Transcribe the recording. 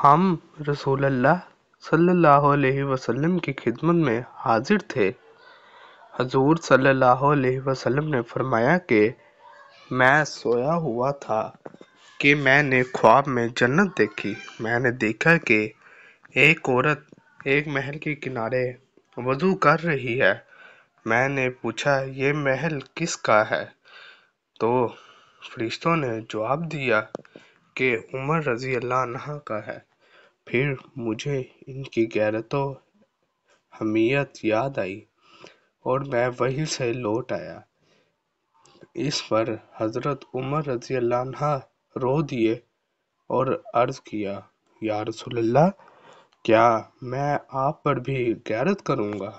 ہم رسول اللہ صلی اللہ علیہ وسلم کی خدمت میں حاضر تھے۔ حضور صلی اللہ علیہ وسلم نے فرمایا کہ میں سویا ہوا تھا کہ میں نے خواب میں جنت دیکھی۔ میں نے دیکھا کہ ایک عورت ایک محل کے کنارے وضو کر رہی ہے۔ میں نے پوچھا یہ محل کس کا ہے؟ تو فرشتوں نے جواب دیا کہ عمر رضی اللہ عنہ کا ہے۔ پھر مجھے ان کی غیرت و حمیت یاد آئی اور میں وہیں سے لوٹ آیا۔ اس پر حضرت عمر رضی اللہ عنہ رو دیے اور عرض کیا یا رسول اللہ، کیا میں آپ پر بھی غیرت کروں گا؟